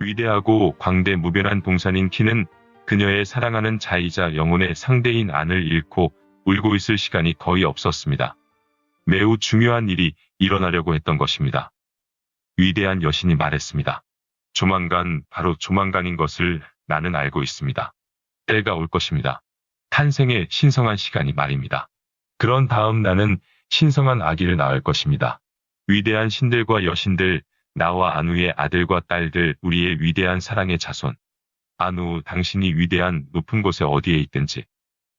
위대하고 광대무변한 동산인 키는 그녀의 사랑하는 자이자 영혼의 상대인 안을 잃고 울고 있을 시간이 거의 없었습니다. 매우 중요한 일이 일어나려고 했던 것입니다. 위대한 여신이 말했습니다. 조만간, 바로 조만간인 것을 나는 알고 있습니다. 때가 올 것입니다. 탄생의 신성한 시간이 말입니다. 그런 다음 나는 신성한 아기를 낳을 것입니다. 위대한 신들과 여신들, 나와 안우의 아들과 딸들, 우리의 위대한 사랑의 자손. 안우, 당신이 위대한 높은 곳에 어디에 있든지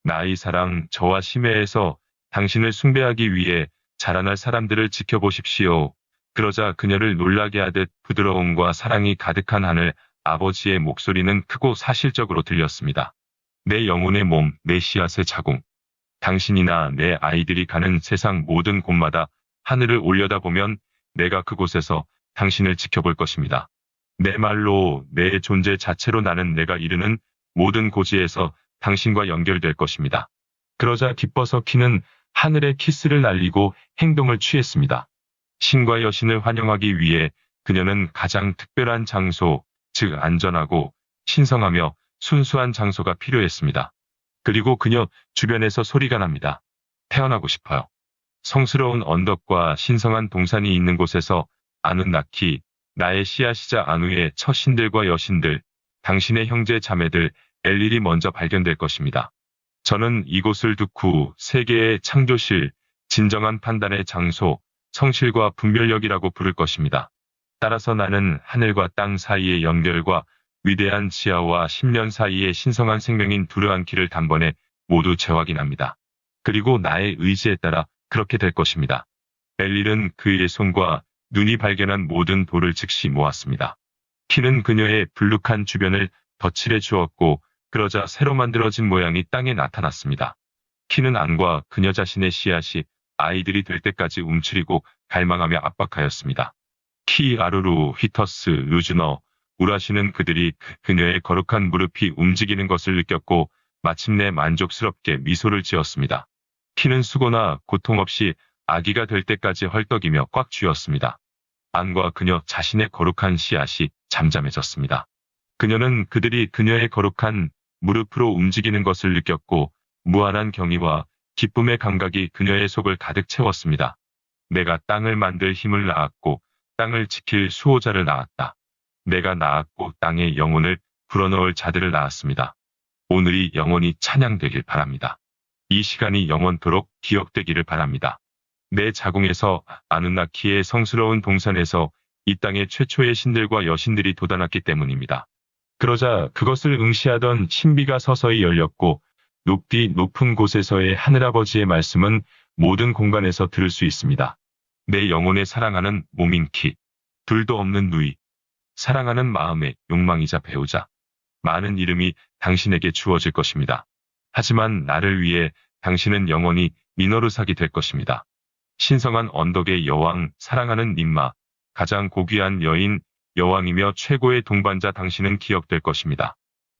나의 사랑, 저와 심해에서 당신을 숭배하기 위해 자라날 사람들을 지켜보십시오. 그러자 그녀를 놀라게 하듯 부드러움과 사랑이 가득한 하늘 아버지의 목소리는 크고 사실적으로 들렸습니다. 내 영혼의 몸, 내 씨앗의 자궁. 당신이나 내 아이들이 가는 세상 모든 곳마다 하늘을 올려다보면 내가 그곳에서 당신을 지켜볼 것입니다. 내 말로, 내 존재 자체로 나는 내가 이르는 모든 고지에서 당신과 연결될 것입니다. 그러자 기뻐서 키는 하늘에 키스를 날리고 행동을 취했습니다. 신과 여신을 환영하기 위해 그녀는 가장 특별한 장소, 즉 안전하고 신성하며 순수한 장소가 필요했습니다. 그리고 그녀 주변에서 소리가 납니다. 태어나고 싶어요. 성스러운 언덕과 신성한 동산이 있는 곳에서 아누나키, 나의 씨앗이자 안우의 첫 신들과 여신들, 당신의 형제 자매들, 엘릴이 먼저 발견될 것입니다. 저는 이곳을 득후 세계의 창조실, 진정한 판단의 장소, 성실과 분별력이라고 부를 것입니다. 따라서 나는 하늘과 땅 사이의 연결과 위대한 지하와 10년 사이의 신성한 생명인 두루안키를 단번에 모두 재확인합니다. 그리고 나의 의지에 따라 그렇게 될 것입니다. 엘릴은 그의 손과 눈이 발견한 모든 돌을 즉시 모았습니다. 키는 그녀의 불룩한 주변을 덧칠해 주었고 그러자 새로 만들어진 모양이 땅에 나타났습니다. 키는 안과 그녀 자신의 씨앗이 아이들이 될 때까지 움츠리고 갈망하며 압박하였습니다. 키, 아루루, 히터스, 루즈너, 우라시는 그들이 그녀의 거룩한 무릎이 움직이는 것을 느꼈고 마침내 만족스럽게 미소를 지었습니다. 키는 수고나 고통 없이 아기가 될 때까지 헐떡이며 꽉 쥐었습니다. 안과 그녀 자신의 거룩한 씨앗이 잠잠해졌습니다. 그녀는 그들이 그녀의 거룩한 무릎으로 움직이는 것을 느꼈고 무한한 경의와 기쁨의 감각이 그녀의 속을 가득 채웠습니다. 내가 땅을 만들 힘을 낳았고 땅을 지킬 수호자를 낳았다. 내가 낳았고 땅에 영혼을 불어넣을 자들을 낳았습니다. 오늘이 영원히 찬양되길 바랍니다. 이 시간이 영원토록 기억되기를 바랍니다. 내 자궁에서 아누나키의 성스러운 동산에서 이 땅의 최초의 신들과 여신들이 돋아났기 때문입니다. 그러자 그것을 응시하던 신비가 서서히 열렸고 높디 높은 곳에서의 하늘아버지의 말씀은 모든 공간에서 들을 수 있습니다. 내 영혼의 사랑하는 몸인 키, 둘도 없는 누이, 사랑하는 마음의 욕망이자 배우자. 많은 이름이 당신에게 주어질 것입니다. 하지만 나를 위해 당신은 영원히 미너르삭이 될 것입니다. 신성한 언덕의 여왕, 사랑하는 님마, 가장 고귀한 여인, 여왕이며 최고의 동반자 당신은 기억될 것입니다.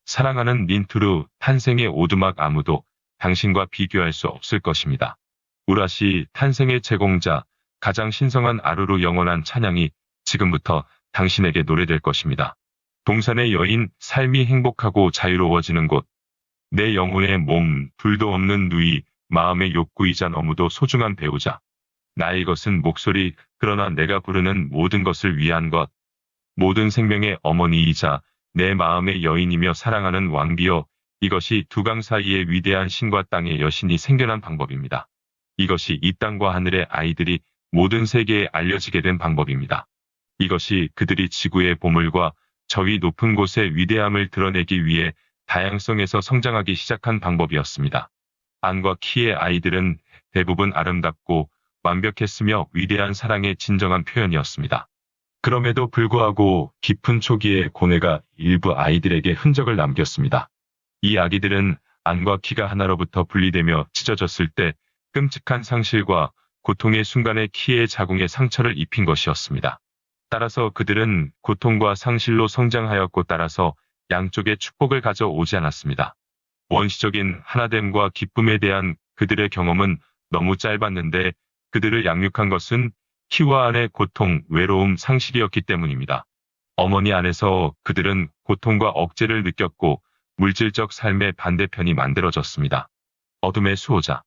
사랑하는 닌투르, 탄생의 오두막 아무도 당신과 비교할 수 없을 것입니다. 우라시, 탄생의 제공자, 가장 신성한 아루루 영원한 찬양이 지금부터 당신에게 노래될 것입니다. 동산의 여인, 삶이 행복하고 자유로워지는 곳, 내 영혼의 몸, 둘도 없는 누이, 마음의 욕구이자 너무도 소중한 배우자. 나의 것은 목소리, 그러나 내가 부르는 모든 것을 위한 것. 모든 생명의 어머니이자 내 마음의 여인이며 사랑하는 왕비여, 이것이 두 강 사이의 위대한 신과 땅의 여신이 생겨난 방법입니다. 이것이 이 땅과 하늘의 아이들이 모든 세계에 알려지게 된 방법입니다. 이것이 그들이 지구의 보물과 저 위 높은 곳의 위대함을 드러내기 위해 다양성에서 성장하기 시작한 방법이었습니다. 안과 키의 아이들은 대부분 아름답고 완벽했으며 위대한 사랑의 진정한 표현이었습니다. 그럼에도 불구하고 깊은 초기의 고뇌가 일부 아이들에게 흔적을 남겼습니다. 이 아기들은 안과 키가 하나로부터 분리되며 찢어졌을 때 끔찍한 상실과 고통의 순간에 키의 자궁에 상처를 입힌 것이었습니다. 따라서 그들은 고통과 상실로 성장하였고 따라서 양쪽의 축복을 가져오지 않았습니다. 원시적인 하나됨과 기쁨에 대한 그들의 경험은 너무 짧았는데 그들을 양육한 것은 키와 안의 고통, 외로움, 상실이었기 때문입니다. 어머니 안에서 그들은 고통과 억제를 느꼈고 물질적 삶의 반대편이 만들어졌습니다. 어둠의 수호자.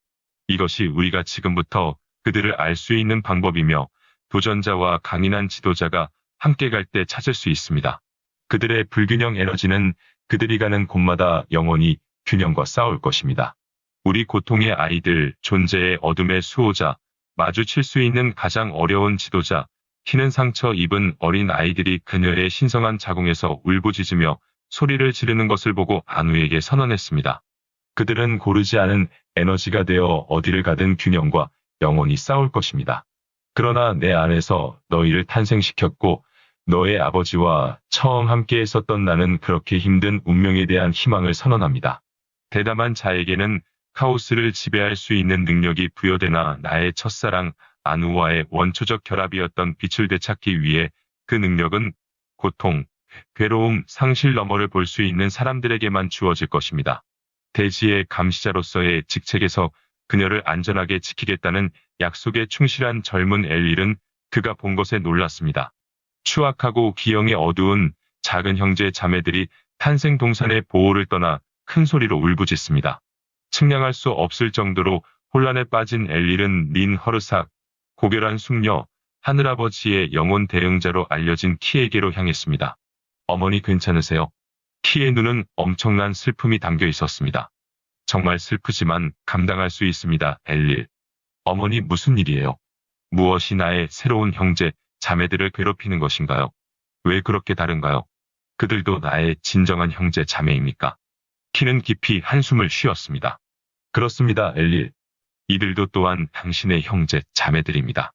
이것이 우리가 지금부터 그들을 알 수 있는 방법이며 도전자와 강인한 지도자가 함께 갈 때 찾을 수 있습니다. 그들의 불균형 에너지는 그들이 가는 곳마다 영원히 균형과 싸울 것입니다. 우리 고통의 아이들, 존재의 어둠의 수호자, 마주칠 수 있는 가장 어려운 지도자, 키는 상처 입은 어린 아이들이 그녀의 신성한 자궁에서 울부짖으며 소리를 지르는 것을 보고 안우에게 선언했습니다. 그들은 고르지 않은 에너지가 되어 어디를 가든 균형과 영원히 싸울 것입니다. 그러나 내 안에서 너희를 탄생시켰고 너의 아버지와 처음 함께 했었던 나는 그렇게 힘든 운명에 대한 희망을 선언합니다. 대담한 자에게는 카오스를 지배할 수 있는 능력이 부여되나 나의 첫사랑 안우와의 원초적 결합이었던 빛을 되찾기 위해 그 능력은 고통, 괴로움, 상실 너머를 볼 수 있는 사람들에게만 주어질 것입니다. 대지의 감시자로서의 직책에서 그녀를 안전하게 지키겠다는 약속에 충실한 젊은 엘릴은 그가 본 것에 놀랐습니다. 추악하고 기형의 어두운 작은 형제 자매들이 탄생 동산의 보호를 떠나 큰 소리로 울부짖습니다. 측량할 수 없을 정도로 혼란에 빠진 엘릴은 닌 허르삭, 고결한 숙녀, 하늘아버지의 영혼 대응자로 알려진 키에게로 향했습니다. 어머니 괜찮으세요? 키의 눈은 엄청난 슬픔이 담겨 있었습니다. 정말 슬프지만 감당할 수 있습니다, 엘릴. 어머니 무슨 일이에요? 무엇이 나의 새로운 형제, 자매들을 괴롭히는 것인가요? 왜 그렇게 다른가요? 그들도 나의 진정한 형제, 자매입니까? 키는 깊이 한숨을 쉬었습니다. 그렇습니다, 엘릴. 이들도 또한 당신의 형제, 자매들입니다.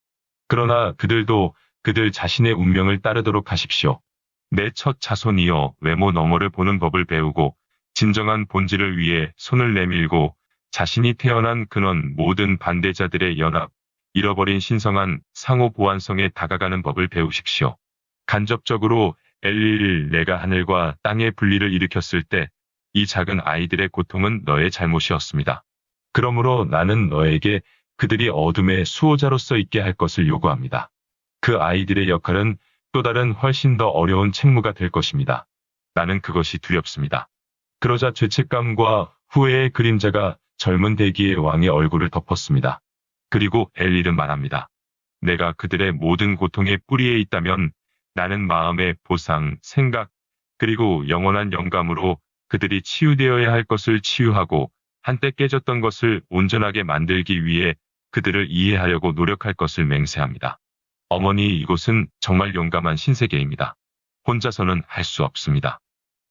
그러나 그들도 그들 자신의 운명을 따르도록 하십시오. 내 첫 자손이여 외모 너머를 보는 법을 배우고 진정한 본질을 위해 손을 내밀고 자신이 태어난 근원 모든 반대자들의 연합, 잃어버린 신성한 상호 보완성에 다가가는 법을 배우십시오. 간접적으로 엘릴 내가 하늘과 땅의 분리를 일으켰을 때 이 작은 아이들의 고통은 너의 잘못이었습니다. 그러므로 나는 너에게 그들이 어둠의 수호자로서 있게 할 것을 요구합니다. 그 아이들의 역할은 또 다른 훨씬 더 어려운 책무가 될 것입니다. 나는 그것이 두렵습니다. 그러자 죄책감과 후회의 그림자가 젊은 대기의 왕의 얼굴을 덮었습니다. 그리고 엘릴은 말합니다. 내가 그들의 모든 고통의 뿌리에 있다면 나는 마음의 보상, 생각, 그리고 영원한 영감으로 그들이 치유되어야 할 것을 치유하고 한때 깨졌던 것을 온전하게 만들기 위해 그들을 이해하려고 노력할 것을 맹세합니다. 어머니, 이곳은 정말 용감한 신세계입니다. 혼자서는 할 수 없습니다.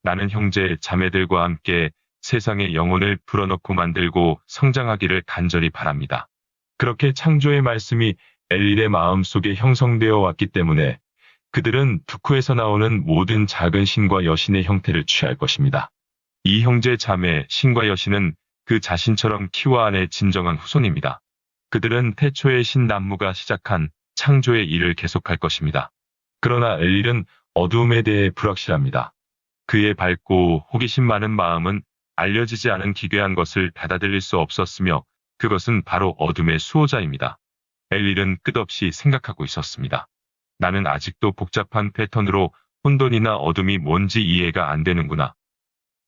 나는 형제, 자매들과 함께 세상의 영혼을 불어넣고 만들고 성장하기를 간절히 바랍니다. 그렇게 창조의 말씀이 엘릴의 마음속에 형성되어 왔기 때문에 그들은 두쿠에서 나오는 모든 작은 신과 여신의 형태를 취할 것입니다. 이 형제, 자매, 신과 여신은 그 자신처럼 키와 안의 진정한 후손입니다. 그들은 태초의 신 남무가 시작한 창조의 일을 계속할 것입니다. 그러나 엘릴은 어두움에 대해 불확실합니다. 그의 밝고 호기심 많은 마음은 알려지지 않은 기괴한 것을 받아들일 수 없었으며 그것은 바로 어둠의 수호자입니다. 엘릴은 끝없이 생각하고 있었습니다. 나는 아직도 복잡한 패턴으로 혼돈이나 어둠이 뭔지 이해가 안 되는구나.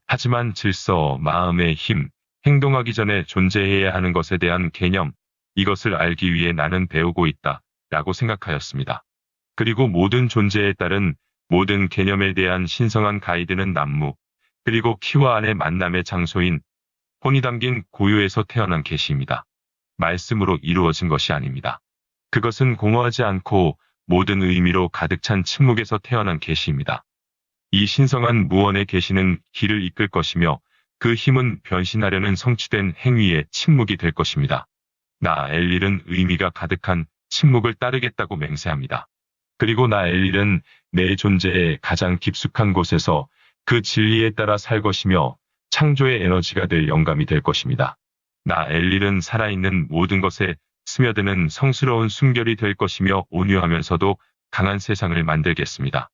하지만 질서, 마음의 힘, 행동하기 전에 존재해야 하는 것에 대한 개념, 이것을 알기 위해 나는 배우고 있다, 라고 생각하였습니다. 그리고 모든 존재에 따른 모든 개념에 대한 신성한 가이드는 남무, 그리고 키와 안의 만남의 장소인 혼이 담긴 고유에서 태어난 계시입니다. 말씀으로 이루어진 것이 아닙니다. 그것은 공허하지 않고 모든 의미로 가득 찬 침묵에서 태어난 계시입니다. 이 신성한 무언의 계시는 길을 이끌 것이며 그 힘은 변신하려는 성취된 행위의 침묵이 될 것입니다. 나 엘릴은 의미가 가득한 침묵을 따르겠다고 맹세합니다. 그리고 나 엘릴은 내 존재의 가장 깊숙한 곳에서 그 진리에 따라 살 것이며 창조의 에너지가 될 영감이 될 것입니다. 나 엘릴은 살아있는 모든 것에 스며드는 성스러운 숨결이 될 것이며 온유하면서도 강한 세상을 만들겠습니다.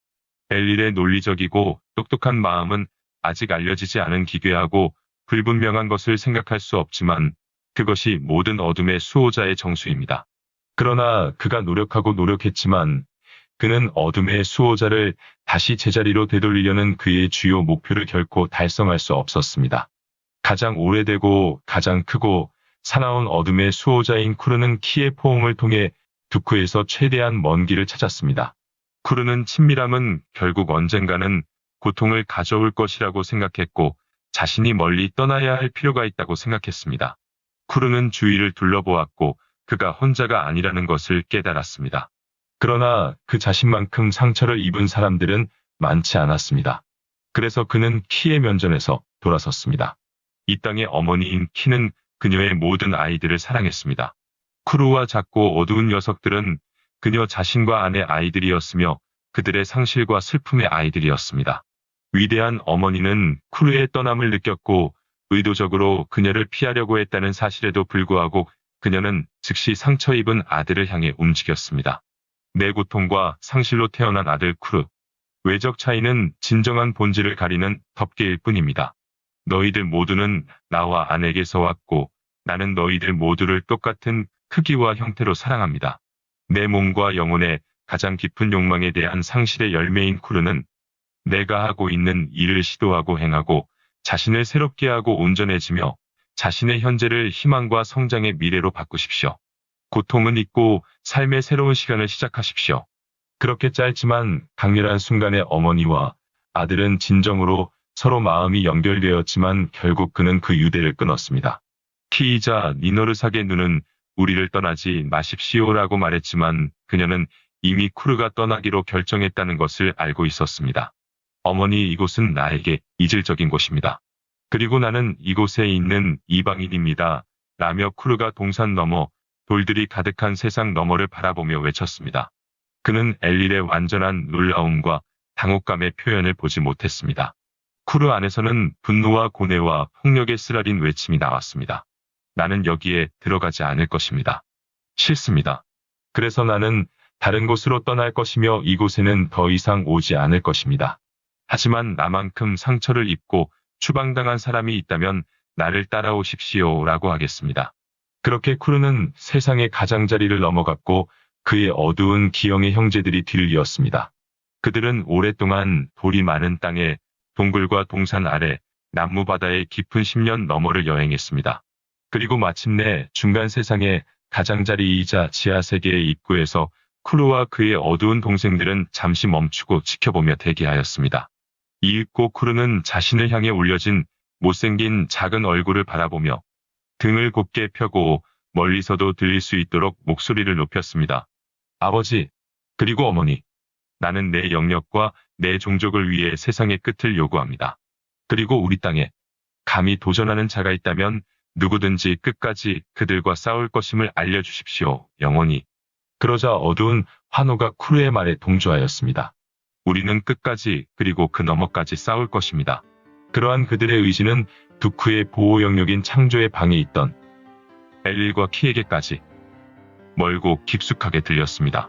엘릴의 논리적이고 똑똑한 마음은 아직 알려지지 않은 기괴하고 불분명한 것을 생각할 수 없지만 그것이 모든 어둠의 수호자의 정수입니다. 그러나 그가 노력하고 노력했지만 그는 어둠의 수호자를 다시 제자리로 되돌리려는 그의 주요 목표를 결코 달성할 수 없었습니다. 가장 오래되고 가장 크고 사나운 어둠의 수호자인 쿠르는 키의 포옹을 통해 두쿠에서 최대한 먼 길을 찾았습니다. 쿠르는 친밀함은 결국 언젠가는 고통을 가져올 것이라고 생각했고 자신이 멀리 떠나야 할 필요가 있다고 생각했습니다. 쿠르는 주위를 둘러보았고 그가 혼자가 아니라는 것을 깨달았습니다. 그러나 그 자신만큼 상처를 입은 사람들은 많지 않았습니다. 그래서 그는 키의 면전에서 돌아섰습니다. 이 땅의 어머니인 키는 그녀의 모든 아이들을 사랑했습니다. 쿠르와 작고 어두운 녀석들은 그녀 자신과 아내 아이들이었으며 그들의 상실과 슬픔의 아이들이었습니다. 위대한 어머니는 쿠르의 떠남을 느꼈고 의도적으로 그녀를 피하려고 했다는 사실에도 불구하고 그녀는 즉시 상처 입은 아들을 향해 움직였습니다. 내 고통과 상실로 태어난 아들 쿠르. 외적 차이는 진정한 본질을 가리는 덮개일 뿐입니다. 너희들 모두는 나와 아내에게서 왔고 나는 너희들 모두를 똑같은 크기와 형태로 사랑합니다. 내 몸과 영혼의 가장 깊은 욕망에 대한 상실의 열매인 쿠르는 내가 하고 있는 일을 시도하고 행하고 자신을 새롭게 하고 온전해지며 자신의 현재를 희망과 성장의 미래로 바꾸십시오. 고통은 잊고 삶의 새로운 시간을 시작하십시오. 그렇게 짧지만 강렬한 순간에 어머니와 아들은 진정으로 서로 마음이 연결되었지만 결국 그는 그 유대를 끊었습니다. 키이자 니노르삭의 눈은 우리를 떠나지 마십시오라고 말했지만 그녀는 이미 쿠르가 떠나기로 결정했다는 것을 알고 있었습니다. 어머니, 이곳은 나에게 이질적인 곳입니다. 그리고 나는 이곳에 있는 이방인입니다. 라며 쿠르가 동산 너머, 돌들이 가득한 세상 너머를 바라보며 외쳤습니다. 그는 엘릴의 완전한 놀라움과 당혹감의 표현을 보지 못했습니다. 쿠르 안에서는 분노와 고뇌와 폭력의 쓰라린 외침이 나왔습니다. 나는 여기에 들어가지 않을 것입니다. 싫습니다. 그래서 나는 다른 곳으로 떠날 것이며 이곳에는 더 이상 오지 않을 것입니다. 하지만 나만큼 상처를 입고 추방당한 사람이 있다면 나를 따라오십시오 라고 하겠습니다. 그렇게 쿠르는 세상의 가장자리를 넘어갔고 그의 어두운 기형의 형제들이 뒤를 이었습니다. 그들은 오랫동안 돌이 많은 땅에 동굴과 동산 아래 남무바다의 깊은 10년 너머를 여행했습니다. 그리고 마침내 중간 세상의 가장자리이자 지하세계의 입구에서 쿠르와 그의 어두운 동생들은 잠시 멈추고 지켜보며 대기하였습니다. 이윽고 쿠르는 자신을 향해 올려진 못생긴 작은 얼굴을 바라보며 등을 곧게 펴고 멀리서도 들릴 수 있도록 목소리를 높였습니다. 아버지, 그리고 어머니, 나는 내 영역과 내 종족을 위해 세상의 끝을 요구합니다. 그리고 우리 땅에 감히 도전하는 자가 있다면 누구든지 끝까지 그들과 싸울 것임을 알려주십시오, 영원히. 그러자 어두운 환호가 쿠르의 말에 동조하였습니다. 우리는 끝까지 그리고 그 너머까지 싸울 것입니다. 그러한 그들의 의지는 두쿠의 보호 영역인 창조의 방에 있던 엘릴과 키에게까지 멀고 깊숙하게 들렸습니다.